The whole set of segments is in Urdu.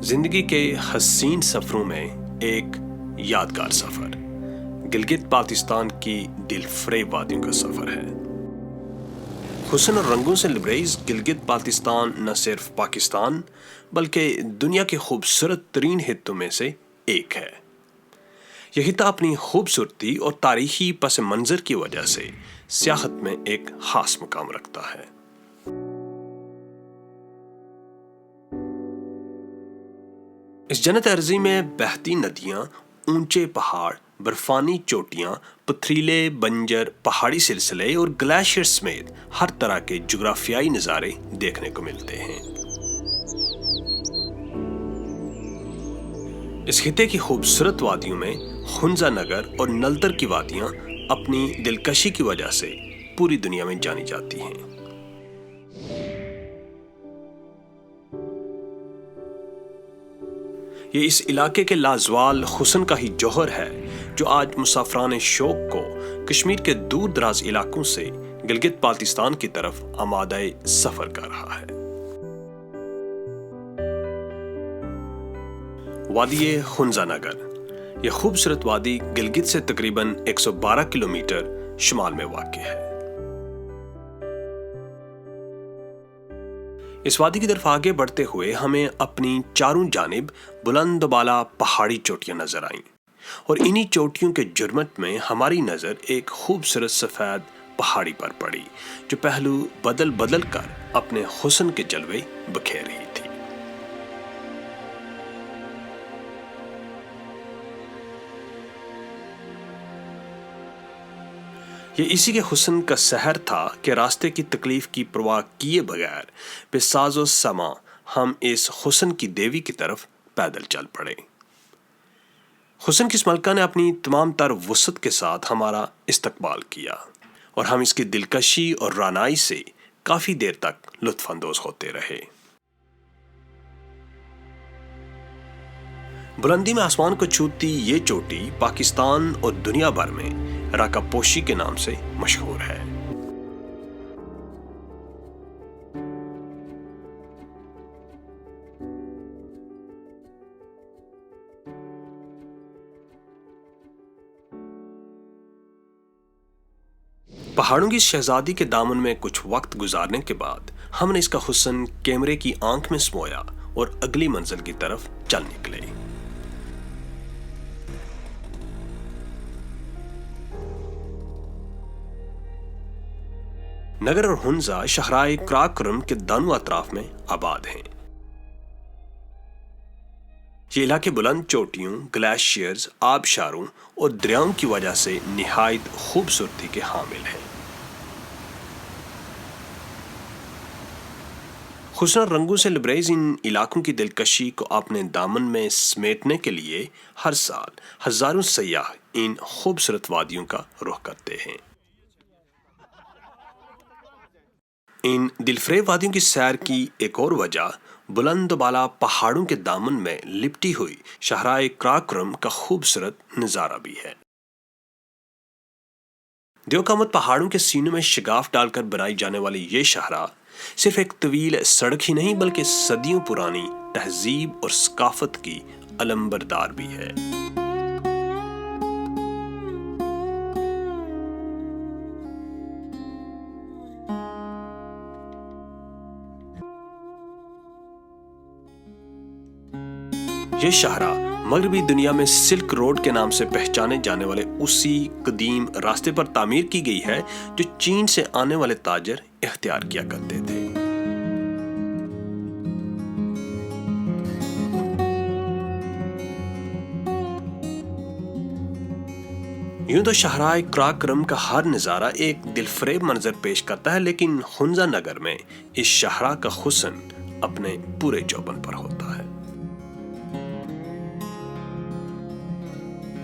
زندگی کے حسین سفروں میں ایک یادگار سفر گلگت بلتستان کی دل فریب وادیوں کا سفر ہے۔ حسن اور رنگوں سے لبریز گلگت بلتستان نہ صرف پاکستان بلکہ دنیا کے خوبصورت ترین خطوں میں سے ایک ہے۔ یہ خطہ اپنی خوبصورتی اور تاریخی پس منظر کی وجہ سے سیاحت میں ایک خاص مقام رکھتا ہے۔ اس جنت ارضی میں بہتی ندیاں، اونچے پہاڑ، برفانی چوٹیاں، پتھریلے بنجر پہاڑی سلسلے اور گلیشیئر سمیت ہر طرح کے جغرافیائی نظارے دیکھنے کو ملتے ہیں۔ اس خطے کی خوبصورت وادیوں میں خنزہ نگر اور نلتر کی وادیاں اپنی دلکشی کی وجہ سے پوری دنیا میں جانی جاتی ہیں۔ یہ اس علاقے کے لازوال حسن کا ہی جوہر ہے جو آج مسافران شوق کو کشمیر کے دور دراز علاقوں سے گلگت بلتستان کی طرف آمادہ سفر کر رہا ہے۔ وادی خنزہ نگر، یہ خوبصورت وادی گلگت سے تقریباً 112 کلومیٹر شمال میں واقع ہے۔ اس وادی کی طرف آگے بڑھتے ہوئے ہمیں اپنی چاروں جانب بلند و بالا پہاڑی چوٹیاں نظر آئیں، اور انہی چوٹیوں کے جرمٹ میں ہماری نظر ایک خوبصورت سفید پہاڑی پر پڑی جو پہلو بدل بدل کر اپنے حسن کے جلوے بکھیر رہی تھی۔ یہ اسی کے حسن کا سحر تھا کہ راستے کی تکلیف کی پرواہ کیے بغیر بے ساز و سماں ہم اس حسن کی دیوی کی طرف پیدل چل پڑے۔ حسن کی اس ملکہ نے اپنی تمام تر وسعت کے ساتھ ہمارا استقبال کیا، اور ہم اس کی دلکشی اور رعنائی سے کافی دیر تک لطف اندوز ہوتے رہے۔ بلندی میں آسمان کو چھوتی یہ چوٹی پاکستان اور دنیا بھر میں راکا پوشی کے نام سے مشہور ہے۔ پہاڑوں کی شہزادی کے دامن میں کچھ وقت گزارنے کے بعد ہم نے اس کا حسن کیمرے کی آنکھ میں سمویا اور اگلی منزل کی طرف چل نکلے۔ نگر اور ہنزہ شاہراہ قراقرم کے دونوں اطراف میں آباد ہیں۔ یہ علاقے بلند چوٹیوں، گلیشیئرز، آبشاروں اور دریاؤں کی وجہ سے نہایت خوبصورتی کے حامل ہیں۔ حسن اور رنگوں سے لبریز ان علاقوں کی دلکشی کو اپنے دامن میں سمیٹنے کے لیے ہر سال ہزاروں سیاح ان خوبصورت وادیوں کا رخ کرتے ہیں۔ ان دلفریب وادیوں کی سیر کی ایک اور وجہ بلند و بالا پہاڑوں کے دامن میں لپٹی ہوئی شاہراہ قراقرم کا خوبصورت نظارہ بھی ہے۔ دیوقامت پہاڑوں کے سینوں میں شگاف ڈال کر بنائی جانے والی یہ شاہراہ صرف ایک طویل سڑک ہی نہیں بلکہ صدیوں پرانی تہذیب اور ثقافت کی علمبردار بھی ہے۔ یہ شاہراہ مغربی دنیا میں سلک روڈ کے نام سے پہچانے جانے والے اسی قدیم راستے پر تعمیر کی گئی ہے جو چین سے آنے والے تاجر اختیار کیا کرتے تھے۔ یوں تو شاہراہ قراقرم کا ہر نظارہ ایک دلفریب منظر پیش کرتا ہے، لیکن خنزہ نگر میں اس شاہراہ کا حسن اپنے پورے جوبن پر ہوتا ہے۔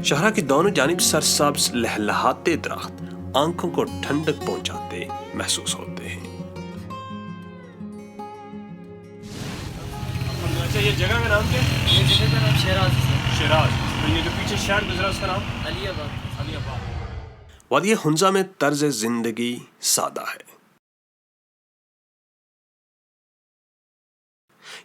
شاہراہ کی دونوں جانب سرسبز لہلہاتے درخت آنکھوں کو ٹھنڈک پہنچاتے محسوس ہوتے ہیں۔ اچھا، یہ جگہ کا نام کیا ہے؟ یہ جگہ کا نام شیراز۔ تو یہ جو پیچھے شہر گزرا اس کا نام علی آباد۔ وادی خنزہ میں طرز زندگی سادہ ہے۔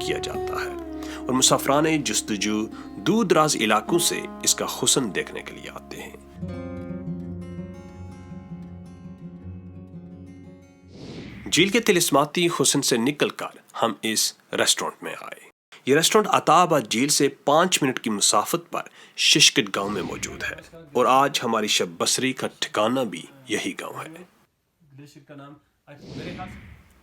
کیا جاتا ہے اور مسافران جستجو دور دراز علاقوں سے اس کا حسن دیکھنے کے لیے آتے ہیں۔ جھیل کے طلسماتی حسن سے نکل کر ہم اس ریسٹورنٹ میں آئے۔ یہ ریسٹورنٹ عطا آباد جھیل سے 5 منٹ کی مسافت پر ششکٹ گاؤں میں موجود ہے اور آج ہماری شب بسری کا ٹھکانہ بھی یہی گاؤں ہے۔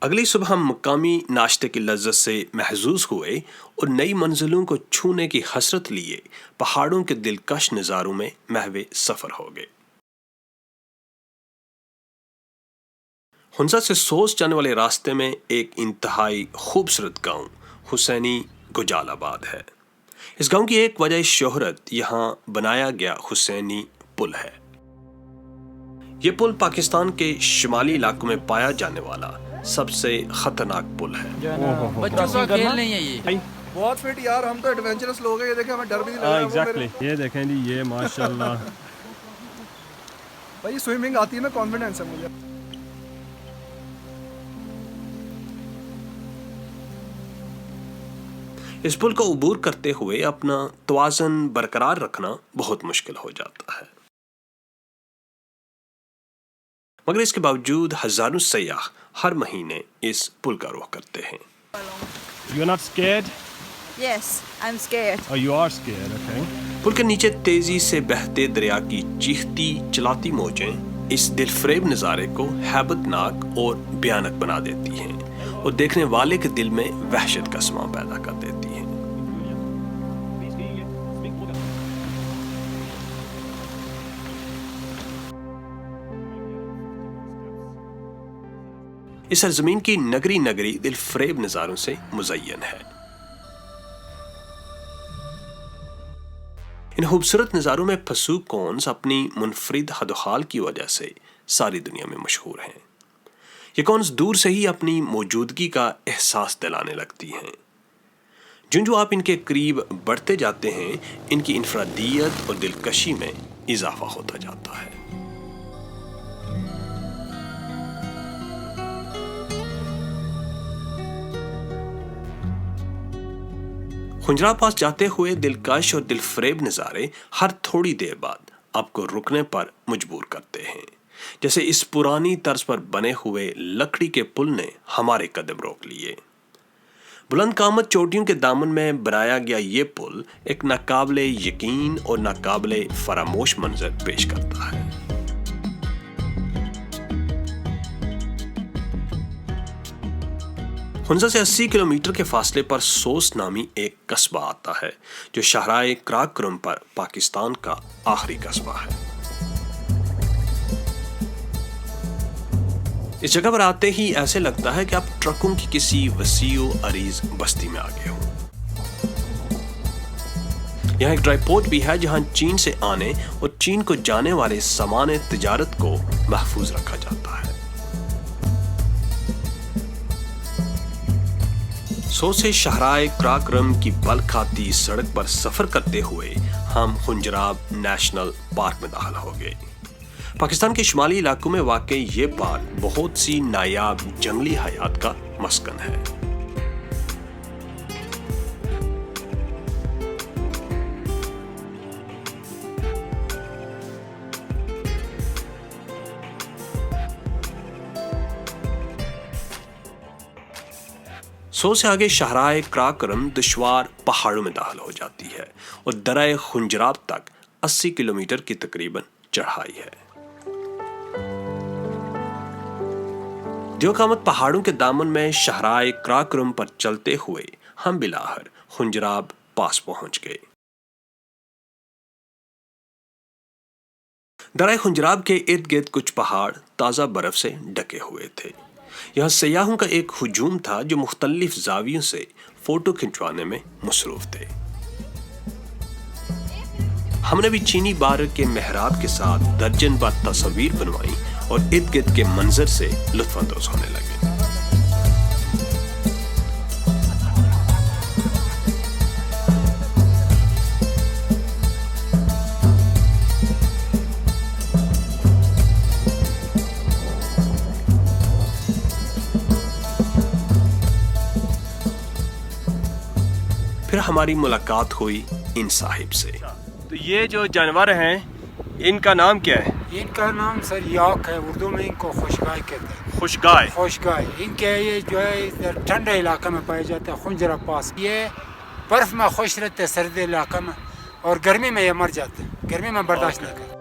اگلی صبح ہم مقامی ناشتے کی لذت سے محظوظ ہوئے اور نئی منزلوں کو چھونے کی حسرت لیے پہاڑوں کے دلکش نظاروں میں محو سفر ہو گئے۔ ہنزا سے سوس جانے والے راستے میں ایک انتہائی خوبصورت گاؤں حسینی گجال آباد ہے۔ اس گاؤں کی ایک وجہ شہرت یہاں بنایا گیا حسینی پل ہے۔ یہ پل پاکستان کے شمالی علاقوں میں پایا جانے والا سب سے خطرناک پل ہے۔ بچوں کا کھیل نہیں ہے یہ۔ بہت فٹ یار، ہم تو ایڈونچرس لوگ ہیں، یہ دیکھیں ہمیں ڈر بھی نہیں لگ رہا۔ ایگزیکٹلی، یہ دیکھیں جی، یہ ماشاءاللہ بھائی سوئمنگ آتی ہے نا، کانفیڈنس ہے مجھے۔ اس پل کو عبور کرتے ہوئے اپنا توازن برقرار رکھنا بہت مشکل ہو جاتا ہے، مگر اس کے باوجود ہزاروں سیاح ہر مہینے اس پل کا رخ کرتے ہیں۔ You're not scared? Yes, I'm scared. Oh, you are scared, okay. پل کے نیچے تیزی سے بہتے دریا کی چیختی چلاتی موجیں اس دل فریب نظارے کو ہیبت ناک اور بھیانک بنا دیتی ہیں اور دیکھنے والے کے دل میں وحشت کا سماں پیدا کر دیتی ہیں۔ اس سرزمین کی نگری نگری دل فریب نظاروں سے مزین ہے۔ ان خوبصورت نظاروں میں پھسو کونز اپنی منفرد حد و حال کی وجہ سے ساری دنیا میں مشہور ہیں۔ یہ کونز دور سے ہی اپنی موجودگی کا احساس دلانے لگتی ہیں۔ جو آپ ان کے قریب بڑھتے جاتے ہیں، ان کی انفرادیت اور دلکشی میں اضافہ ہوتا جاتا ہے۔ خنجرا پاس جاتے ہوئے دلکش اور دل فریب نظارے ہر تھوڑی دیر بعد آپ کو رکنے پر مجبور کرتے ہیں، جیسے اس پرانی طرز پر بنے ہوئے لکڑی کے پل نے ہمارے قدم روک لیے۔ بلند قامت چوٹیوں کے دامن میں بنایا گیا یہ پل ایک ناقابل یقین اور ناقابل فراموش منظر پیش کرتا ہے۔ ہنزا سے 80 کلومیٹر کے فاصلے پر سوس نامی ایک قصبہ آتا ہے جو شاہراہ کراکرم پر پاکستان کا آخری قصبہ ہے۔ اس جگہ پر آتے ہی ایسے لگتا ہے کہ آپ ٹرکوں کی کسی وسیع و عریض بستی میں آگے ہوں۔ یہاں ایک ڈرائی پورٹ بھی ہے جہاں چین سے آنے اور چین کو جانے والے سامان تجارت کو محفوظ رکھا جاتا ہے۔ سو سے شاہراہ کراکرم کی بل کھاتی سڑک پر سفر کرتے ہوئے ہم خنجراب نیشنل پارک میں داخل ہو گئے۔ پاکستان کے شمالی علاقوں میں واقع یہ پارک بہت سی نایاب جنگلی حیات کا مسکن ہے۔ سو سے آگے شاہراہ کراکرم دشوار پہاڑوں میں داخل ہو جاتی ہے اور درہ خنجراب تک 80 کلومیٹر کی تقریباً چڑھائی ہے۔ دیوقامت پہاڑوں کے دامن میں شاہراہ کراکرم پر چلتے ہوئے ہم بلاخر خنجراب پاس پہنچ گئے۔ درہ خنجراب کے ارد گرد کچھ پہاڑ تازہ برف سے ڈھکے ہوئے تھے۔ یہاں سیاحوں کا ایک ہجوم تھا جو مختلف زاویوں سے فوٹو کھنچوانے میں مصروف تھے۔ ہم نے بھی چینی بارک کے محراب کے ساتھ درجن بار تصاویر بنوائی اور ارد گرد کے منظر سے لطف اندوز ہونے لگے۔ پھر ہماری ملاقات ہوئی ان صاحب سے. تو یہ جو جانور ہیں ان کا نام کیا ہے؟ ان کا نام سر یاک ہے، اردو میں ان کو خوشگائے کہتے ہیں. خوشگائے. خوشگائے ان کے یہ جو ہے ادھر ٹھنڈے علاقے میں پائے جاتے ہیں، خنجرہ پاس. یہ برف میں خوش رہتے ہیں سردی علاقے میں، اور گرمی میں یہ مر جاتے ہیں، گرمی میں برداشت نہیں کرتے.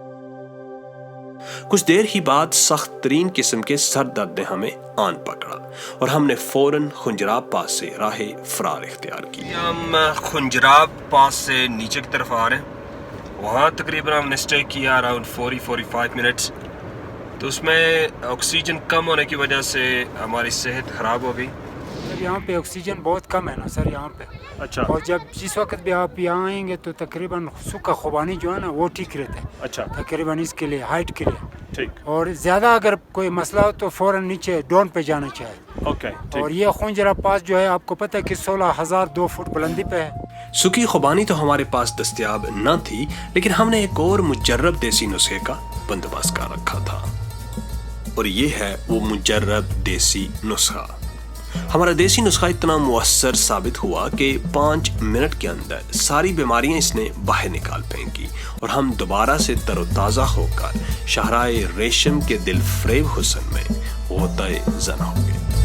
کچھ دیر ہی بعد سخت ترین قسم کے سر درد نے ہمیں آن پکڑا اور ہم نے فوراً خنجراب پاس سے راہ فرار اختیار کی. ہم خنجراب پاس سے نیچے کی طرف آ رہے ہیں. وہاں تقریباً ہم نے اسٹے کیا اراؤنڈ 40-45 منٹس. تو اس میں آکسیجن کم ہونے کی وجہ سے ہماری صحت خراب ہو گئی. سر یہاں پہ آکسیجن بہت کم ہے نا سر یہاں پہ. اچھا. اور جس وقت بھی آپ یہاں آئیں گے تو تقریباً سوکھا خوبانی جو ہے نا وہ ٹھیک رہتا ہے. اچھا. تقریباً اس کے لیے ہائٹ کے لیے. ٹھیک. اور زیادہ اگر کوئی مسئلہ ہو تو فوراً نیچے ڈون پہ جانا چاہیے. اوکے. اور یہ خنجرہ پاس جو ہے آپ کو پتہ ہے کہ 16,002 فٹ بلندی پہ ہے. سوکھی خوبانی تو ہمارے پاس دستیاب نہ تھی، لیکن ہم نے ایک اور مجرب دیسی نسخے کا بندوبست کر رکھا تھا، اور یہ ہے وہ مجرب دیسی نسخہ. ہمارا دیسی نسخہ اتنا مؤثر ثابت ہوا کہ 5 منٹ کے اندر ساری بیماریاں اس نے باہر نکال پھینکی اور ہم دوبارہ سے تر و تازہ ہو کر شاہراہ ریشم کے دل فریب حسن میں غوطۂ زن ہو گئے.